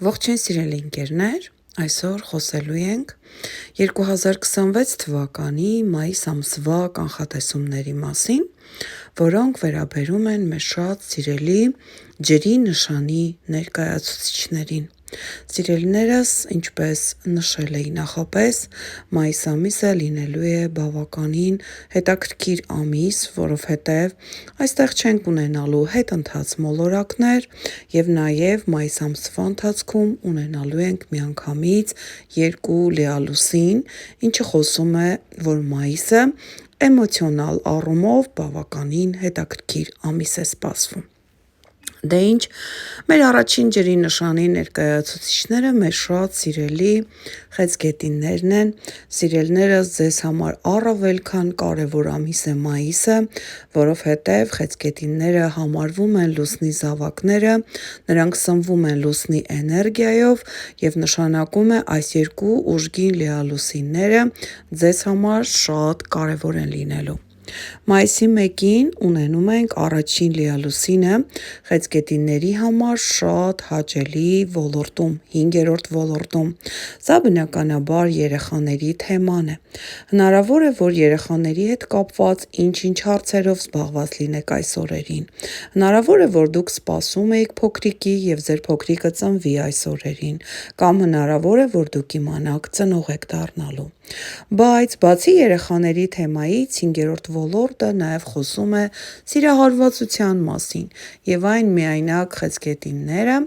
Ողջույն սիրելի ընկերներ, այսօր խոսելու ենք 2026 թվականի մայիս ամսվա կանխատեսումների մասին, որոնք վերաբերում են մեր շատ սիրելի ջրի նշանի ներկայացուցիչներին։ Սիրելիներս, ինչպես նշել էի նախապես, մայիս ամիսը լինելու է բավականին հետաքրքիր ամիս, որովհետև այստեղ չենք ունենալու հետընթաց մոլորակներ և նաև մայիս ամսվա ընթացքում ունենալու ենք միանգամից 2 լիալուսին, ինչը խոսում է, որ մայիսը էմոցիոնալ առումով բավականին հետաքրքիր ամիս է սպասվում։ Դե ինչ, մեր առաջին ջրի նշանի ներկայացուցիչները մեր շատ սիրելի խեցգետիններն են։ Սիրելիներս, ձեզ համար առավել քան կարևոր ամիս է մայիսը, որովհետև խեցգետինները համարվում են լուսնի զավակները, նրանք սնվում են լուսնի էներգիայով և նշանակում է այս երկու ուժգին լիալուսինները ձեզ համար շատ կարևոր են լինելու։ Մայիսի 1-ին ունենում ենք առաջին լիալուսինը խեցգետինների համար շատ հաճելի ոլորտում, 5-րդ ոլորտում։ Սա բնականաբար երեխաների թեման է։ Հնարավոր է, որ երեխաների հետ կապված ինչ-ինչ հարցերով զբաղված լինեք այս օրերին։ Հնարավոր է, որ դուք սպասում եք փոքրիկի և ձեր փոքրիկը ծնվի այս օրերին, կամ հնարավոր է, որ դուք իմանաք ծնող եք դառնալու։ Բայց բացի երեխաների թեմայից 5-րդ ոլորտը նաև խոսում է սիրահարվածության մասին և այն միայնակ խեցգետինները,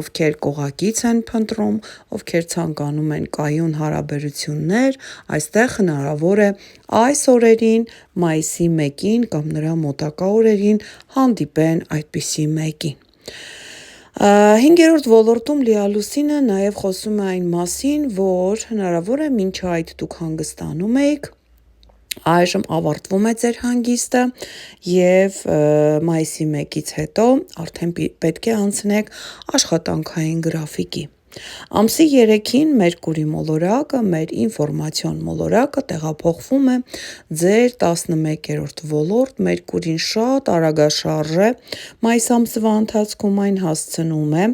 ովքեր կողակից են փնտրում, ովքեր ցանկանում են կայուն հարաբերություններ, այստեղ հնարավոր է այս օրերին, մայիսի 1-ին կամ նրա մոտակա օրերին հանդիպեն այդպիսի մեկին։ 5-րդ ոլորտում լիալուսինը նաև խոսում է այն մասին, որ հնարավոր է մինչ այդ դուք հանգստանում եք, այժմ ավարտվում է ձեր հանգիստը և մայիսի 1-ից հետո արդեն պետք է անցնեք աշխատանքային գրաֆիկի։ Ամսի 3-ին Մերկուրի մոլորակը, մեր ինֆորմացիոն մոլորակը տեղափոխվում է ձեր 11-րդ ոլորտ, Մերկուրին շատ արագաշարժ է, մայիս ամսվա ընթացքում այն հասցնում է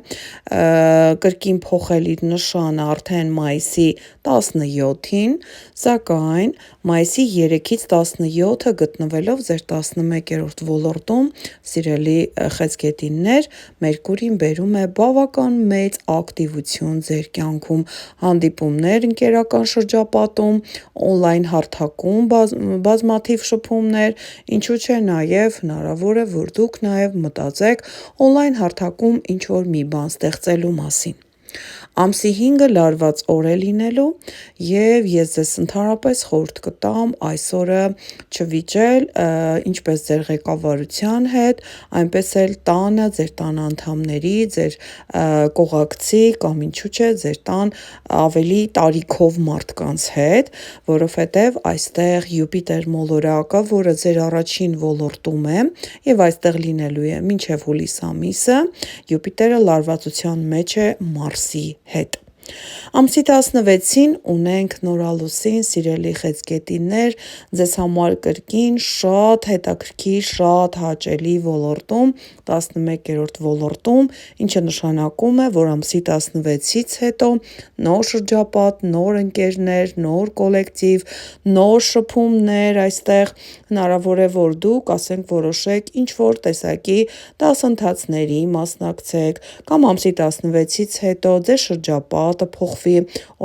կրկին փոխել իր նշանը արդեն մայիսի 17-ին, սակայն մայիսի 3-ից 17-ը գտնվելով ձեր 11-րդ ոլորտում, սիրելի խեցգետիններ, Մերկուրին բերում է բավական մեծ ակտիվություն ձեր կյանքում, հանդիպումներ ընկերական շրջապատում, օնլայն հարթակում բազմաթիվ շփումներ, ինչու չէ նաև հնարավոր է, որ դուք նաև մտածեք օնլայն հարթակում ինչ-որ մի բան ստեղծելու մասին։ Ամսի 5-ը լարված օր է լինելու և ես ձեզ ընդհանրապես խորհուրդ կտամ այս օրը չվիճել ինչպես ձեր ղեկավարության հետ, այնպես էլ տանը, ձեր տան անդամների, ձեր կողակցի կամ ինչու չէ ձեր տան ավելի տարիքով մարդկանց հետ, որովհետև այստեղ Յուպիտեր մոլորակը, որը ձեր առաջին ոլորտում է և այստեղ լինելու է մինչև հուլիս ամիսը, Յուպիտերը լարվածության մեջ է Մարսի հետ։ Ամսի 16-ին ունենք նորալուսին, սիրելի խեցգետիններ, ձեզ համար կրկին շատ հետաքրքիր, շատ հաճելի ոլորտում, 11-րդ ոլորտում, ինչը նշանակում է, որ ամսի 16-ից հետո նոր շրջապատ, նոր ընկերներ, նոր կոլեկտիվ, նոր շփումներ այստեղ, հնարավոր է, որ դուք ասենք որոշեք ինչ-որ տեսակի դասընթացների մասնակցեք, կամ ամսի 16-ից հետո ձեր շրջապատը փոխվի,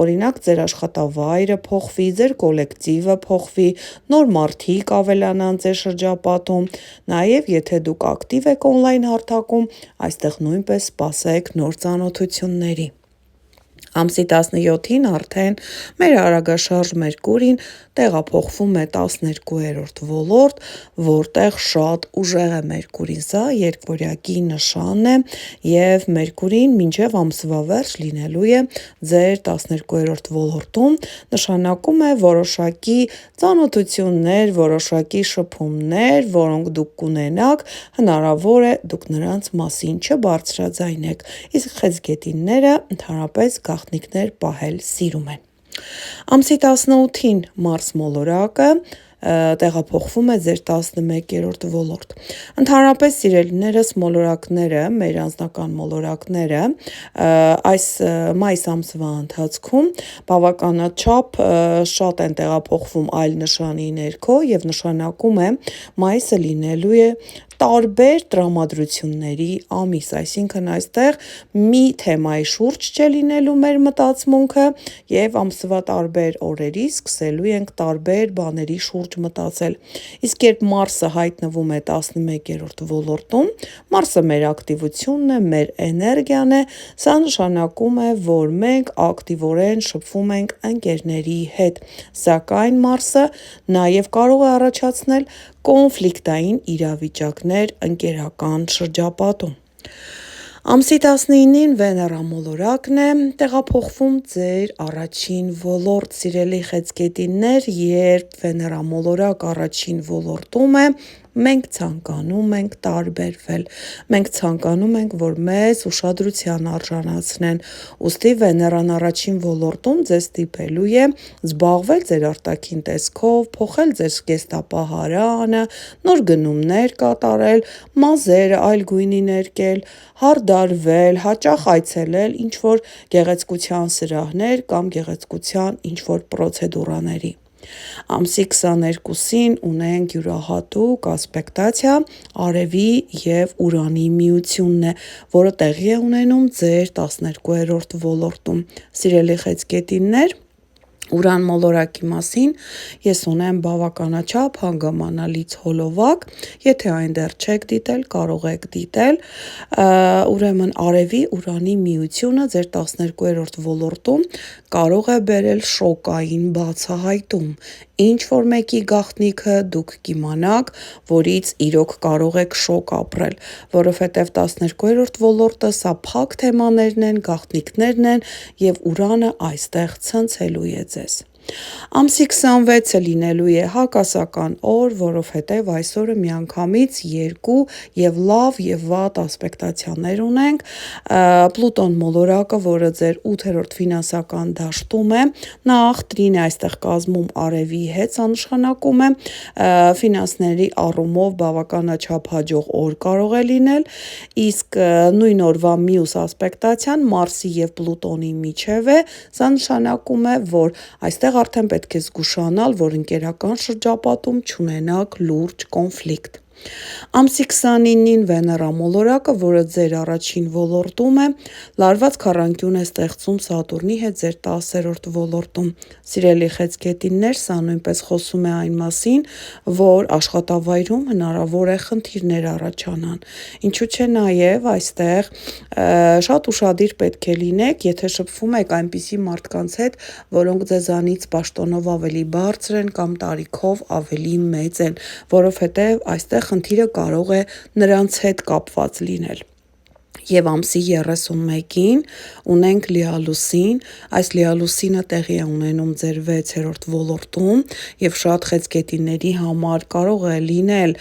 օրինակ ձեր աշխատավայրը փոխվի, ձեր կոլեկտիվը փոխվի, նոր մարդիկ ավելանան ձեր շրջապատում, նաև եթե դուք ակտիվ եք օնլայն հարթակում, այստեղ նույնպես սպասեք նոր ծանոթությունների։ Ամսի 17-ին արդեն մեր արագաշարժ Մերկուրին տեղափոխվում է 12-րդ ոլորտ, որտեղ շատ ուժեղ է Մերկուրին, սա երկվորյակի նշանն է և Մերկուրին մինչև ամսվա վերջ լինելու է ձեր 12-րդ ոլորտում, նշանակում է որոշակի ծանոթություններ, որոշակի շփումներ, որոնք դուք կունենաք, հնարավոր է դուք նրանց մասին չբարձրաձայնեք, իսկ խեցգետինները ընդհանրապես գաղտնիքներ պահել սիրում են։ Ամսի 18-ին Մարս մոլորակը տեղափոխվում է ձեր 11-րդ ոլորտ։ Ընդհանրապես սիրելիներս, մոլորակները, մեր անձնական մոլորակները այս մայիս ամսվա ընթացքում բավականաչափ շատ են տեղափոխվում այլ նշանի ներքո եւ նշանակում է մայիսը լինելու է տարբեր տրամադրությունների ամիս, այսինքն այստեղ մի թեմայի շուրջ չէ լինելու մեր մտածմունքը եւ ամսվա տարբեր օրերի սկսելու ենք տարբեր բաների շուրջ մտածել։ Իսկ երբ Մարսը հայտնվում է 11-րդ ոլորտում, Մարսը մեր ակտիվությունն է, մեր էներգիան է, սա նշանակում է, որ մենք ակտիվորեն շփվում ենք ընկերների հետ, սակայն Մարսը նաև կարող է առաջացնել կոնֆլիկտային իրավիճակներ ընկերական շրջապատում։ Ամսի 19-ին Վեներա մոլորակն է տեղափոխվում ձեր առաջին ոլորտ, սիրելի խեցգետիններ, երբ Վեներա մոլորակ առաջին ոլորտում է, մենք ցանկանում ենք տարբերվել, մենք ցանկանում ենք, որ մեզ ուշադրության արժանացնեն, ուստի Վեներան առաջին ոլորտում ձեզ ստիպելու է զբաղվել ձեր արտաքին տեսքով, փոխել ձեր զգեստապահարանը, նոր գնումներ կատարել, մազերը այլ գույնի ներկել, հարդարվել, հաճախ այցելել ինչ-որ գեղեցկության սրահներ կամ գեղեցկության ինչ-որ պրոցեդուրաների։ Ամսի 22-ին ունենք յուրահատուկ ասպեկտացիա Արևի և Ուրանի միությունն է, որը տեղի է ունենում ձեր 12-րդ ոլորտում։ Սիրելի խեցգետիններ, Ուրան մոլորակի մասին ես ունեմ բավականաչափ հանգամանալից հոլովակ, եթե այն դեռ չեք դիտել, կարող եք դիտել, ուրեմն Արևի Ուրանի միությունը ձեր 12-րդ ոլորտում կարող է բերել շոկային բացահայտում, ինչ որ մեկի գաղտնիքը դուք կիմանաք, որից իրոք կարող եք շոկ ապրել, որովհետև 12-րդ ոլորտը սա փակ թեմաներն են, գաղտնիքներն են և Ուրանը այստեղ ցնցելու է ձեզ։ Ամսի 26-ը լինելու է հակասական օր, որովհետև այս օրը միանգամից երկու և լավ և վատ ասպեկտացիաներ ունենք, Պլուտոն մոլորակը, որը ձեր 8-րդ ֆինանսական դաշտում է, նախ տրին է այստեղ կազմում Արևի հետ, սա նշանակում է ֆինանսների առումով բավականաչափ հաջող օր կարող է լինել, իսկ նույն օրվա մյուս ասպեկտացիան Մարսի և Պլուտոնի միջև է, սա նշանակում է, որ այստեղ արդեն պետք է զգուշանալ, որ ընկերական շրջապատում չունենաք լուրջ կոնֆլիկտ։ Ամսի 29-ին Վեներա մոլորակը, որը ձեր առաջին ոլորտում է, լարված քառանկյուն է ստեղծում Սատուրնի հետ ձեր 10-րդ ոլորտում։ Սիրելի խեցգետիններ, սա նույնպես խոսում է այն մասին, որ աշխատավայրում հնարավոր է խնդիրներ առաջանան։ Ինչու՞ չէ նաև այստեղ շատ ուշադիր պետք է լինեք, եթե շփվում եք այնպիսի մարդկանց հետ, որոնք ձեզանից պաշտոնով ավելի բարձր են կամ տարիքով ավելի մեծ են, որովհետև այստեղ խնդիրը կարող է նրանց հետ կապված լինել։ Եվ ամսի 31-ին ունենք լիալուսին, այս լիալուսինը տեղի է ունենում ձեր 6-րդ ոլորտում և շատ խեցգետինների համար կարող է լինել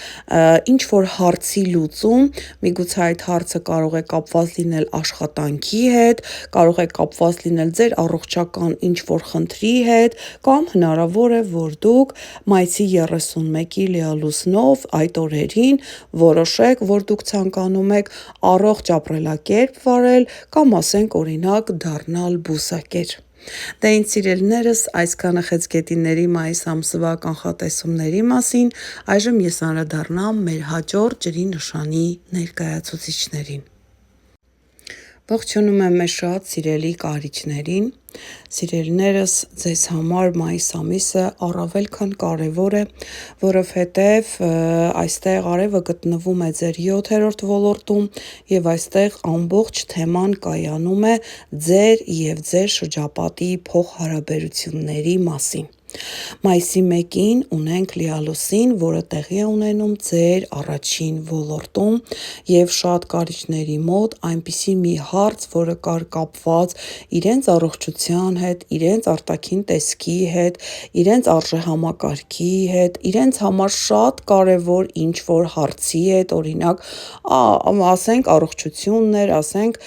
ինչ-որ հարցի լուծում, միգուցե այդ հարցը կարող է կապված լինել աշխատանքի հետ, կարող է կապված լինել ձեր առողջական ինչ-որ խնդրի հետ, կամ հնարավոր է, որ դուք մայիսի 31-ի լիալուսնով այդ օրերին որոշեք, որ դուք ցանկանում եք առողջ ապրելակերպ վարել կամ ասենք օրինակ դառնալ բուսակեր։ Դե ինձ սիրելիներս, այսքանը խեցգետինների մայիս ամսվա կանխատեսումների մասին, այժմ ես անդրադառնամ մեր հաջորդ ջրի նշանի ներկայացուցիչներին։ Ողջունում եմ մեր շատ սիրելի կարիճներին, սիրելիներս, ձեզ համար մայիս ամիսը առավել քան կարևոր է, որովհետև այստեղ արևը գտնվում է ձեր 7-րդ ոլորտում և այստեղ ամբողջ թեման կայանում է ձեր և ձեր շրջապատի փոխհարաբերությունների մասին։ Մայիսի 1-ին ունենք լիալուսին, որը տեղի է ունենում ձեր առաջին ոլորտում և շատ կարիճների մոտ այնպիսի մի հարց, որը կար կապված իրենց առողջության հետ, իրենց արտաքին տեսքի հետ, իրենց արժեհամակարգի հետ, իրենց համար շատ կարևոր ինչ-որ հարցի հետ, օրինակ, ասենք առողջությունն էր, ասենք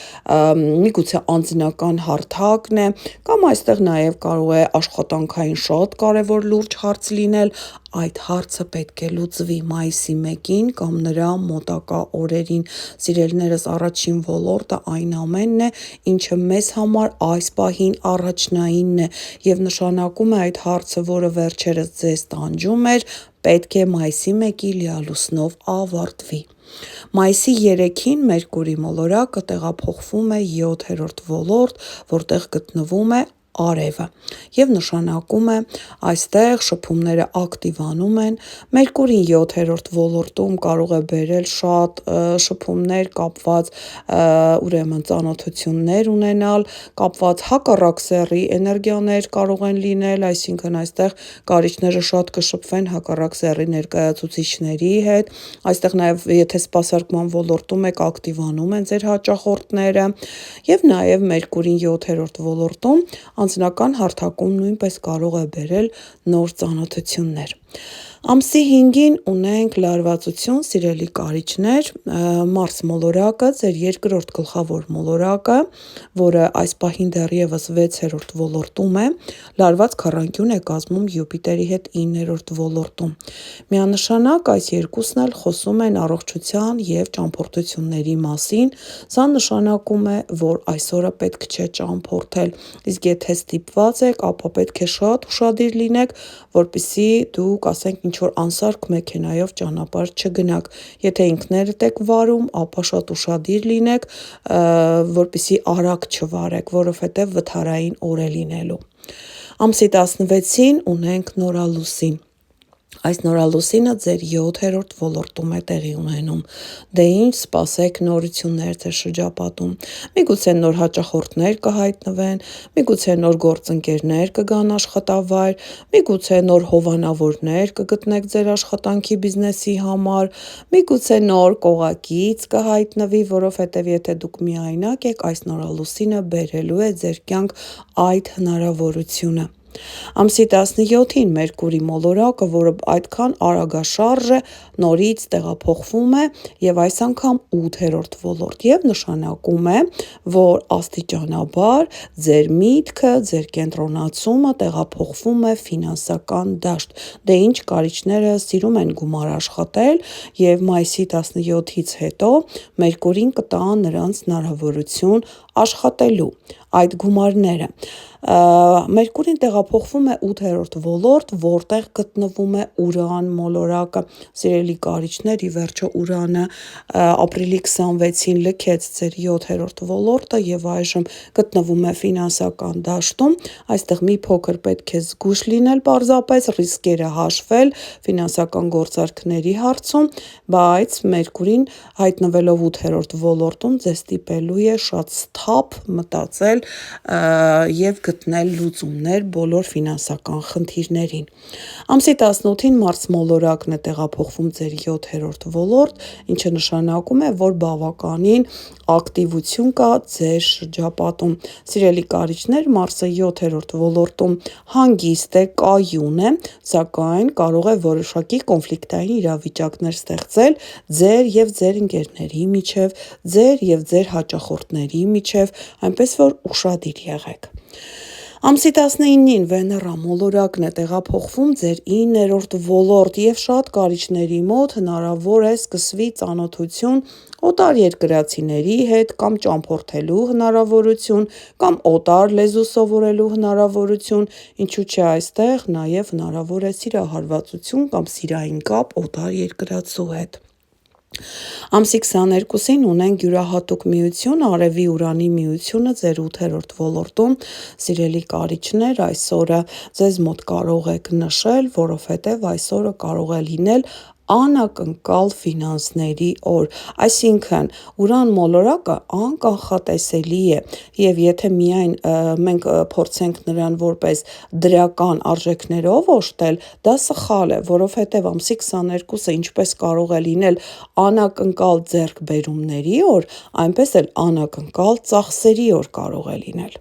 միգուցե անձնական հարթակն է, կամ այստեղ նաև կարող է աշխատանքային շատ կարևոր լուրջ հարց լինել, այդ հարցը պետք է լուծվի մայիսի 1-ին կամ նրա մոտակա օրերին։ Սիրելիներս, առաջին ոլորտը այն ամենն է, ինչը մեզ համար այս պահին առաջնայինն է եւ նշանակում է այդ հարցը, որը վերջերս ձեզ տանջում էր, պետք է մայիսի 1-ի լիալուսնով ավարտվի։ Մայիսի 3-ին Մերկուրի մոլորակը տեղափոխվում է 7-րդ ոլորտ, որտեղ գտնվում է արևը եւ նշանակում է այստեղ շփումները ակտիվանում են։ Մերկուրին 7-րդ ոլորտում կարող է բերել շատ շփումներ կապված ուրեմն ծանոթություններ ունենալ, կապված հակառակ սեռի էներգիաներ կարող են լինել, այսինքն այստեղ կարիճները շատ կշփվեն հակառակ սեռի ներկայացուցիչների հետ, այստեղ նաև եթե սպասարկման ոլորտում եք ակտիվանում են ձեր հաճախորդները եւ նաև Մերկուրին 7-րդ ոլորտում անձնական հարթակում նույնպես կարող է բերել նոր ծանոթություններ։ Ամսի 5-ին ունենք լարվածություն, սիրելի կարիճներ, Մարս մոլորակը, ձեր երկրորդ գլխավոր մոլորակը, որը այս պահին դեռևս 6-րդ ոլորտում է, լարված քառանկյուն է կազմում Յուպիտերի հետ 9-րդ ոլորտում։ Միանշանակ այս երկուսն էլ խոսում են առողջության եւ ճամփորդությունների մասին, սա նշանակում է, որ այսօրը պետք չէ ճամփորդել, իսկ եթե ստիպված եք, ապա պետք է շատ ուշադիր լինեք, որպեսզի դուք, ասենք, ինչ-որ անսարք մեքենայով ճանապարհ չգնաք, եթե ինքներդ եք վարում, ապա շատ ուշադիր լինեք, որպեսզի արագ չվարեք, որովհետև վթարային օր է լինելու։ Ամսի 16-ին ունենք նորալուսին։ Այս նորալուսինը ձեր 7-րդ ոլորտում է տեղի ունենում։ Դե ինչ սպասեք նորություններ ձեր շրջապատում։ Միգուցե նոր հաճախորդներ կհայտնվեն, միգուցե նոր գործընկերներ կգան աշխատավայր, միգուցե նոր հովանավորներ կգտնեք ձեր աշխատանքի բիզնեսի համար, միգուցե նոր կողակից կհայտնվի, որովհետև եթե դուք միայնակ եք, այս նորալուսինը բերելու է ձեր կյանք այդ հնարավորությունը։ Ամսի 17-ին Մերկուրի մոլորակը, որը այդքան արագաշարժ է, նորից տեղափոխվում է եւ այս անգամ 8-րդ ոլորտ եւ նշանակում է, որ աստիճանաբար ձեր միտքը, ձեր կենտրոնացումը տեղափոխվում է ֆինանսական դաշտ։ Դե ինչ կարիճները սիրում են գումար աշխատել եւ մայիսի 17-ից հետո Մերկուրին կտա նրանց հնարավորություն աշխատելու այդ գումարները։ Մերկուրին տեղափոխվում է 8-րդ ոլորտ, որտեղ գտնվում է Ուրան մոլորակը։ Սիրելի կարիճներ, ի վերջո Ուրանը ապրիլի 26-ին լքեց ձեր 7-րդ ոլորտը եւ այժմ գտնվում է ֆինանսական դաշտում։ Այստեղ մի փոքր պետք է զգույշ լինել, պարզապես ռիսկերը հաշվել ֆինանսական գործարքների հարցում, բայց Մերկուրին հայտնվելով 8-րդ ոլորտում ձեզ ստիպելու է շատ սթափ մտածել եւ գտնել լուծումներ բոլոր ֆինանսական խնդիրներին։ Ամսի 18-ին Մարս մոլորակն է տեղափոխվում ձեր 7-րդ ոլորտ, ինչը նշանակում է, որ բավականին ակտիվություն կա ձեր շրջապատում։ Սիրելի կարիճներ, Մարսը 7-րդ ոլորտում հանգիստ է, կայուն է, սակայն կարող է որոշակի կոնֆլիկտային իրավիճակներ ստեղծել ձեր եւ ձեր ընկերների միջև, ձեր եւ ձեր հաճախորդների միջև, այնպես որ ուշադիր եղեք։ Ամսի 19-ին Վեներա մոլորակն է տեղափոխվում ձեր 9-րդ ոլորտ եւ շատ կարիճների մոտ հնարավոր է սկսվի ծանոթություն օտար երկրացիների հետ կամ ճամփորդելու հնարավորություն կամ օտար լեզու սովորելու հնարավորություն, ինչու՞ չէ այստեղ նաեւ հնարավոր է սիրահարվածություն կամ սիրային կապ օտար երկրացու հետ։ Ամսի 22-ին ունենք յուրահատուկ միություն, Արևի Ուրանի միությունը ձեր 8-րդ ոլորտում, սիրելի կարիճներ, այսօրը ձեզ մոտ կարող եք նշել, որովհետև այսօրը կարող է լինել անակնկալ ֆինանսների օր, այսինքն Ուրան մոլորակը անկանխատեսելի է եւ եթե միայն մենք փորձենք նրան որպես դրական արժեքներով օժտել, դա սխալ է, որովհետեւ ամսի 22-ը ինչպես կարող է լինել անակնկալ ձեռքբերումների օր, այնպես էլ անակնկալ ծախսերի օր կարող է լինել։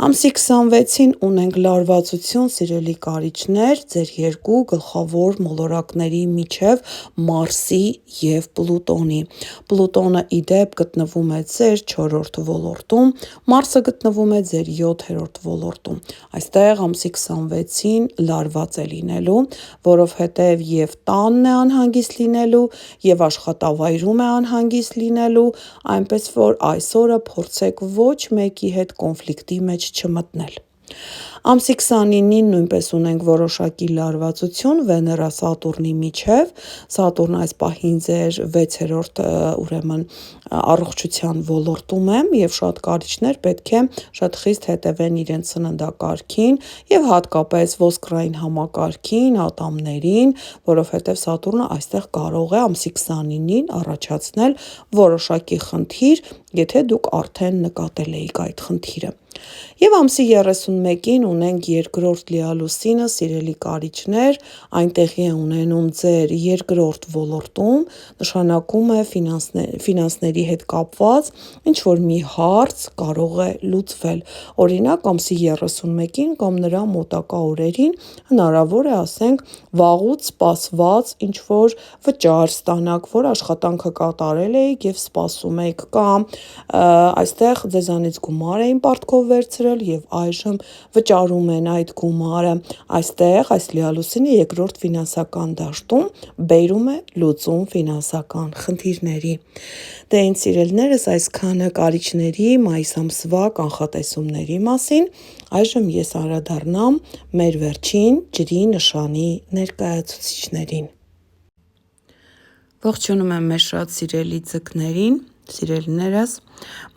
Ամսի 26-ին ունենք լարվածություն, սիրելի կարիճներ, ձեր երկու գլխավոր մոլորակների միջև, միջև Մարսի և Պլուտոնի։ Պլուտոնը իդեպ գտնվում է ձեր 4-րդ ոլորտում, Մարսը գտնվում է ձեր 7-րդ ոլորտում։ Այստեղ ամսի 26-ին լարված է լինելու, որովհետև և տանն է անհանգիստ լինելու, և աշխատավայրում է անհանգիստ լինելու, այնպես որ այս օրը փորձեք ոչ մեկի հետ կոնֆլիկտի մեջ չմտնել։ Ամսի 29-ին նույնպես ունենք որոշակի լարվածություն Վեներա Սատուրնի միջև, Սատուրն այս պահին ձեր 6-րդ ուրեմն առողջության ոլորտում է և շատ կարիճներ պետք է շատ խիստ հետևեն իրենց սննդակարգին և հատկապես ոսկրային համակարգին, ատամներին, որովհետև Սատուրնը այստեղ կարող է ամսի 29-ին առաջացնել որոշակի խնդիր, եթե դուք արդեն նկատել էիք այդ խնդիրը։ Եվ ամսի 31-ին ունենք երկրորդ լիալուսինը, սիրելի կարիճներ, այն տեղի է ունենում ձեր 2-րդ ոլորտում, նշանակում է ֆինանսների հետ կապված ինչ-որ մի հարց կարող է լուծվել, օրինակ ամսի 31-ին կամ նրա մոտակա օրերին հնարավոր է ասենք վաղուց սպասված ինչ-որ վճար ստանաք, որ աշխատանքը կատարել էիք և սպասում եք, կամ այստեղ ձեզանից գումար էին պարտքով վերցրել և այժմ վճարում են այդ գումարը, այստեղ այս լիալուսինը 2-րդ ֆինանսական դաշտում բերում է լուծում ֆինանսական խնդիրների։ Դե ինձ սիրելիներս այսքանը կարիճների մայիս ամսվա կանխատեսումների մասին, այժմ ես անդրադառնամ մեր վերջին ջրի նշանի ներկայացուցիչներին։ Ողջունում եմ մեր շատ սիրելի ձկներին, սիրելիներս,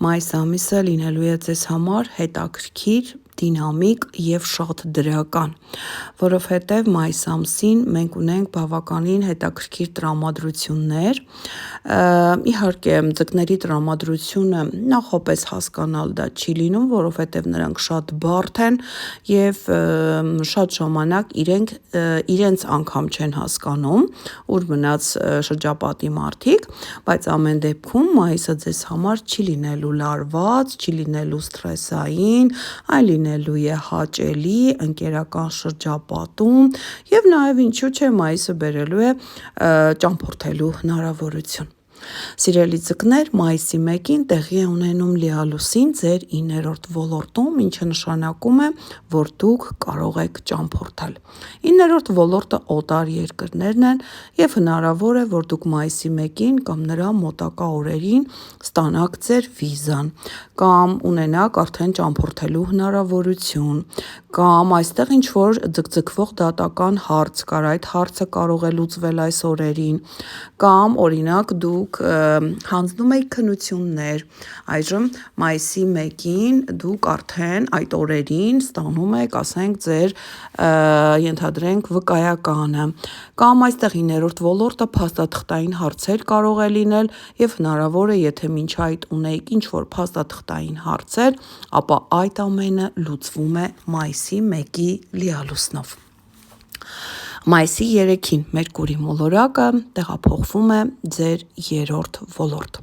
մայիս ամիսը լինելու է ձեզ համար հետաքրքիր, դինամիկ և շատ դրական, որովհետև մայիս ամսին մենք ունենք բավականին հետաքրքիր տրամադրություններ, իհարկե ձկների տրամադրությունը նախապես հասկանալ դա չի լինում, որովհետև նրանք շատ բարդ են և շատ ժամանակ իրենց անգամ չեն հասկանում, ուր մնաց շրջապատի մարդիկ, բայց ամեն դեպքում մայիսը ձեզ համար չի լինելու լարված, չի լինելու սթրեսային, այլ լինելու է հաճելի, ընկերական շրջապատում և նաև ինչու՞ չէ մայիսը բերելու է ճամփորդելու հնարավորություն։ Սիրելի ձկներ, մայիսի 1-ին տեղի է ունենում լիալուսին ձեր 9-րդ ոլորտում, ինչը նշանակում է, որ դուք կարող եք ճամփորդել։ 9-րդ ոլորտը օտար երկրներն են և հնարավոր է, որ դուք մայիսի 1-ին կամ նրա մոտակա օրերին ստանաք ձեր վիզան, կամ ունենաք արդեն ճամփորդելու հնարավորություն, կամ այստեղ ինչ-որ ձգձգվող դատական հարց կար, այդ հարցը կարող է լուծվել այս օրերին, կամ օրինակ դուք հանձնում եք քննություններ, այժմ մայիսի 1-ին դուք արդեն այդ օրերին ստանում եք, ասենք ձեր ենթադրենք վկայականը, կամ այստեղ 9-րդ ոլորտը փաստաթղթային հարցեր կարող է լինել և հնարավոր է, եթե մինչ այդ ունեիք ինչ-որ փաստաթղթային հարցեր, ապա այդ ամենը լուծվում է մայիսի 1-ի լիալուսնով։ Մայիսի 3-ին Մերկուրի մոլորակը տեղափոխվում է ձեր 3-րդ ոլորտ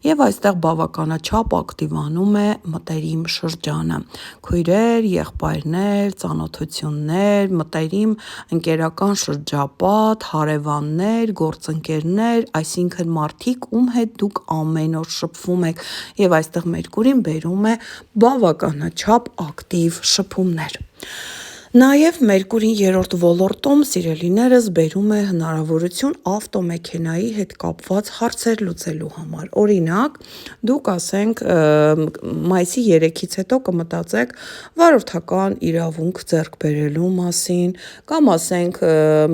և այստեղ բավականաչափ ակտիվանում է մտերիմ շրջանը, քույրեր, եղբայրներ, ծանոթություններ, մտերիմ ընկերական շրջապատ, հարևաններ, գործընկերներ, այսինքն մարդիկ, ում հետ դուք ամեն օր շփվում եք, և այստեղ Մերկուրին բերում է բավականաչափ ակտիվ շփումներ։ Նաև Մերկուրին 3-րդ ոլորտում, սիրելիներս, բերում է հնարավորություն ավտոմեքենայի հետ կապված հարցեր լուծելու համար, օրինակ դուք ասենք մայիսի 3-ից հետո կմտածեք վարորդական իրավունք ձեռք բերելու մասին, կամ ասենք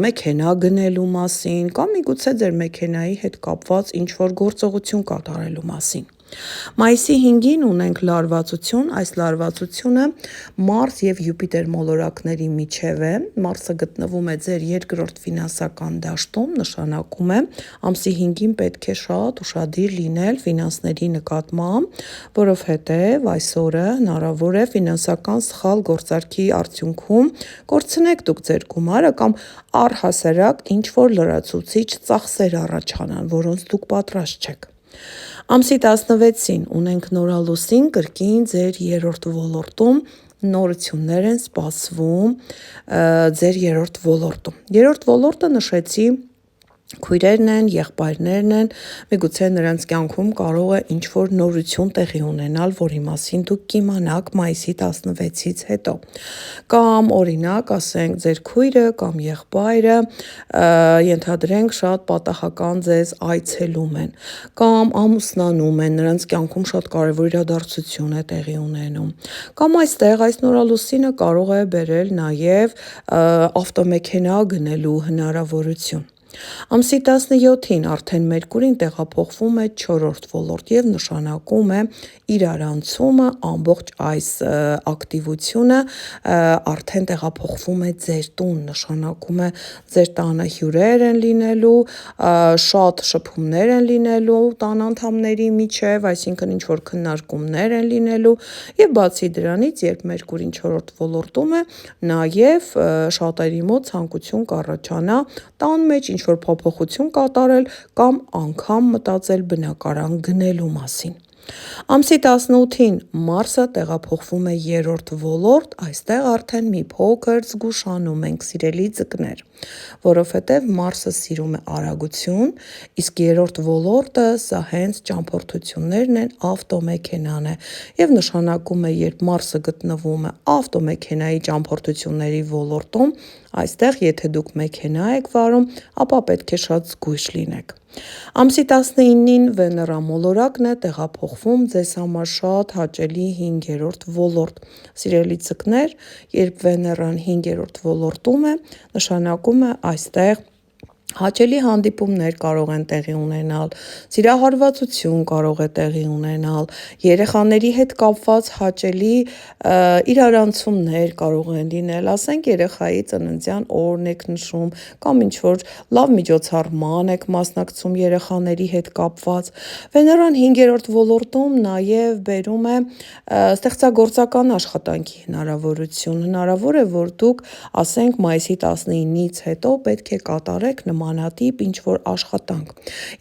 մեքենա գնելու մասին, կամ միգուցե ձեր մեքենայի հետ կապված ինչ-որ գործողություն կատարելու մասին։ Մայիսի 5-ին ունենք լարվածություն, այս լարվածությունը Մարս և Յուպիտեր մոլորակների միջև է, Մարսը գտնվում է ձեր 2-րդ ֆինանսական դաշտում, նշանակում է ամսի 5-ին պետք է շատ ուշադիր լինել ֆինանսների նկատմամբ, որովհետև այս օրը հնարավոր է ֆինանսական սխալ գործարքի արդյունքում կորցնեք դուք ձեր գումարը կամ առհասարակ ինչ-որ լրացուցիչ ծախսեր առաջանան, որոնց դուք պատրաստ չեք։ Ամսի 16-ին ունենք նորալուսին կրկին ձեր 3-րդ ոլորտում, նորություններ են սպասվում ձեր 3-րդ ոլորտում։ 3-րդ ոլորտը նշեցի քույրերն են, եղբայրներն են, միգուցե նրանց կյանքում կարող է ինչ-որ նորություն տեղի ունենալ, որի մասին դուք կիմանաք մայիսի 16-ից հետո։ Կամ օրինակ, ասենք, ձեր քույրը կամ եղբայրը ենթադրենք շատ պատահական ձեզ այցելում են, կամ ամուսնանում են, նրանց կյանքում շատ կարևոր իրադարձություն է տեղի ունենում։ Կամ այստեղ այս նորալուսինը կարող է բերել նաև ավտոմեքենա գնելու հնարավորություն։ Ամսի 17-ին արդեն Մերկուրին տեղափոխվում է 4-րդ ոլորտ եւ նշանակում է իրարանցումը, ամբողջ այս ակտիվությունը արդեն տեղափոխվում է ձեր տուն, նշանակում է ձեր տանը հյուրեր են լինելու, շատ շփումներ են լինելու տան անդամների միջև, այսինքն ինչ-որ քննարկումներ են լինելու եւ բացի դրանից, երբ Մերկուրին 4-րդ ոլորտում է, նաեւ շատերի մոտ ցանկություն կառաջանա տան մեջ ինչ-որ փոփոխություն կատարել կամ անգամ մտածել բնակարան գնելու մասին։ Ամսի 18-ին Մարսը տեղափոխվում է 3-րդ ոլորտ, այստեղ արդեն մի փոքր զգուշանում ենք, սիրելի ձկներ, որովհետև Մարսը սիրում է արագություն, իսկ 3-րդ ոլորտը սա հենց ճամփորդություններն են, ավտոմեքենան է եւ նշանակում է, երբ Մարսը գտնվում է ավտոմեքենայի ճամփորդությունների ոլորտում, այստեղ եթե դուք մեքենա եք վարում, ապա պետք է շատ զգույշ լինեք։ Ամսի 19-ին Վեներա մոլորակն է տեղափոխվում ձեզ համար շատ հաճելի 5-րդ ոլորտ։ Սիրելի ձկներ, երբ Վեներան 5-րդ ոլորտում է, նշանակում է այստեղ հաճելի հանդիպումներ կարող են տեղի ունենալ, սիրահարվածություն կարող է տեղի ունենալ, երեխաների հետ կապված հաճելի իրարանցումներ կարող են լինել, ասենք երեխայի ծննդյան օրն եք նշում կամ ինչ-որ լավ միջոցառման եք մասնակցում երեխաների հետ կապված։ Վեներան 5-րդ ոլորտում նաև բերում է ստեղծագործական աշխատանքի հնարավորություն, հնարավոր է, որ դուք, ասենք, մայիսի 19-ից հետո պետք է կատարեք նմանատիպ ինչ-որ աշխատանք։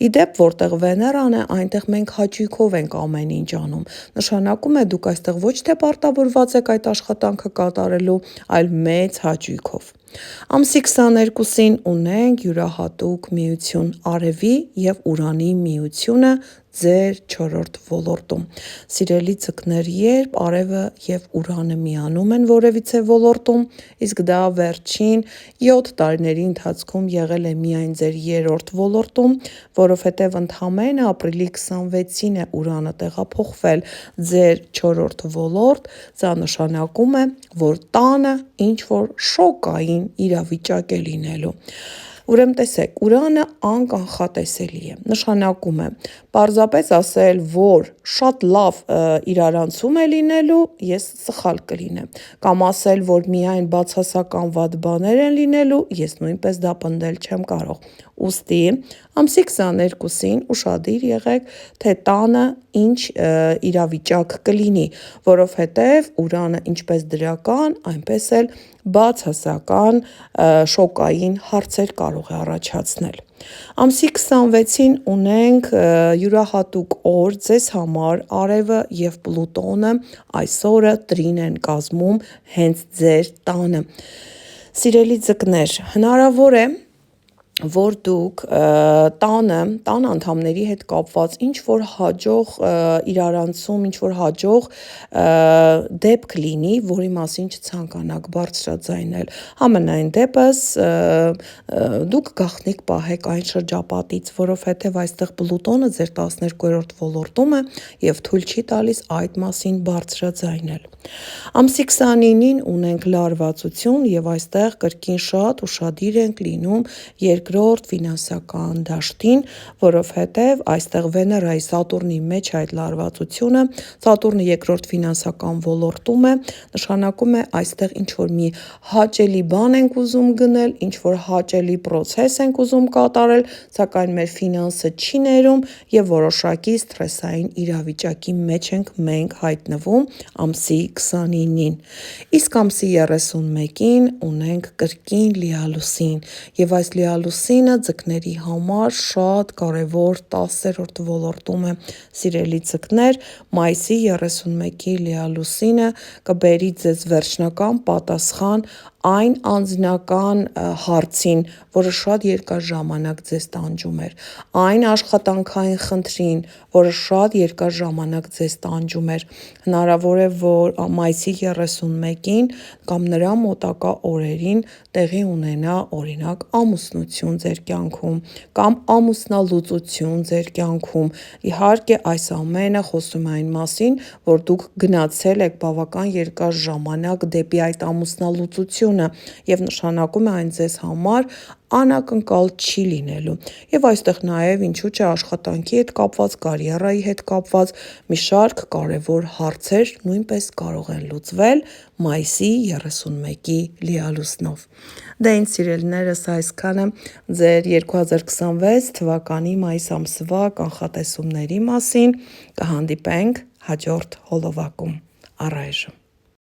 Իդեպ, որտեղ Վեներան է, այնտեղ մենք հաճույքով ենք ամեն ինչ անում։ Նշանակում է դուք այստեղ ոչ թե պարտավորված եք այդ աշխատանքը կատարելու, այլ մեծ հաճույքով։ Ամսի 22-ին ունենք յուրահատուկ միություն Արևի եւ Ուրանի միությունը ձեր 4-րդ ոլորտում։ Սիրելի ձկներ, երբ Արևը եւ Ուրանը միանում են որևիցե ոլորտում, իսկ դա վերջին 7 տարիների ընթացքում եղել է միայն ձեր 3-րդ ոլորտում, որովհետեւ ընդամենը ապրիլի 26-ին է Ուրանը տեղափոխվել ձեր 4-րդ ոլորտ, սա նշանակում է, որ տանը ինչ որ շոկային իրավիճակ է լինելու։ Ուրեմն տեսեք, Ուրանը անկանխատեսելի է, նշանակում է, պարզապես ասել, որ շատ լավ իրարանցում է լինելու, ես սխալ կլինեմ, կամ ասել, որ միայն բացասական վատ բաներ են լինելու, ես նույնպես դա պնդել չեմ կարող։ Ուստի ամսի 22-ին ուշադիր եղեք, թե տանը ինչ իրավիճակ կլինի, որովհետև Ուրանը ինչպես դրական, այնպես էլ բացասական շոկային հարցեր կարող է առաջացնել։ Ամսի 26-ին ունենք յուրահատուկ օր ձեզ համար, Արևը եւ Պլուտոնը այս օրը տրին են կազմում հենց ձեր տանը։ Սիրելի ձկներ, հնարավոր է, որ դուք տան անդամների հետ կապված ինչ-որ հաջող իրարանցում, ինչ-որ հաջող դեպք լինի, որի մասին չցանկանաք բարձրաձայնել։ Համենայն դեպս դուք գաղտնիք պահեք այն շրջապատից, որովհետև այստեղ Պլուտոնը ձեր 12-րդ ոլորտում է եւ թույլ չի տալիս այդ մասին բարձրաձայնել։ Ամսի 29-ին ունենք լարվածություն եւ այստեղ կրկին շատ ուշադիր ենք լինում երկրորդ ֆինանսական դաշտին, որովհետև այստեղ Վեներայի Սատուրնի մեջ այդ լարվածությունը, Սատուրնը երկրորդ ֆինանսական ոլորտում է, նշանակում է այստեղ ինչ-որ մի հաճելի բան ենք ուզում գնել, ինչ-որ հաճելի պրոցես ենք ուզում կատարել, սակայն մեր ֆինանսը չի ներում եւ որոշակի սթրեսային իրավիճակի մեջ ենք մենք հայտնվում ամսի 29-ին։ Իսկ ամսի 31-ին ունենք կրկին լիալուսին եւ այս լիալուսինը ձկների համար շատ կարևոր 10-րդ ոլորտում է, սիրելի ձկներ, մայիսի 31-ի լիալուսինը կբերի ձեզ վերջնական պատասխան այն անձնական հարցին, որը շատ երկար ժամանակ ձեզ տանջում էր, այն աշխատանքային խնդրին, որը շատ երկար ժամանակ ձեզ տանջում էր, հնարավոր է, որ մայիսի 31-ին կամ նրա մոտակա օրերին տեղի ունենա օրինակ ամուսնություն ձեր կյանքում կամ ամուսնալուծություն ձեր կյանքում, իհարկե այս ամենը խոսում է այն մասին, որ դուք գնացել եք բավական երկար ժամանակ դեպի այդ ամուսնալուծությունը և նշանակում է այն ձեզ համար անակնկալ չի լինելու և այստեղ նաև ինչու՞ չէ աշխատանքի հետ կապված, կարիերայի հետ կապված մի շարք կարևոր հարցեր նույնպես կարող են լուծվել մայիսի 31-ի լիալուսնով։ Դե ինձ սիրելիներս այսքանը ձեր 2026 թվականի մայիս ամսվա կանխատեսումների մասին, կհանդիպենք հաջորդ հոլովակում, առայժմ։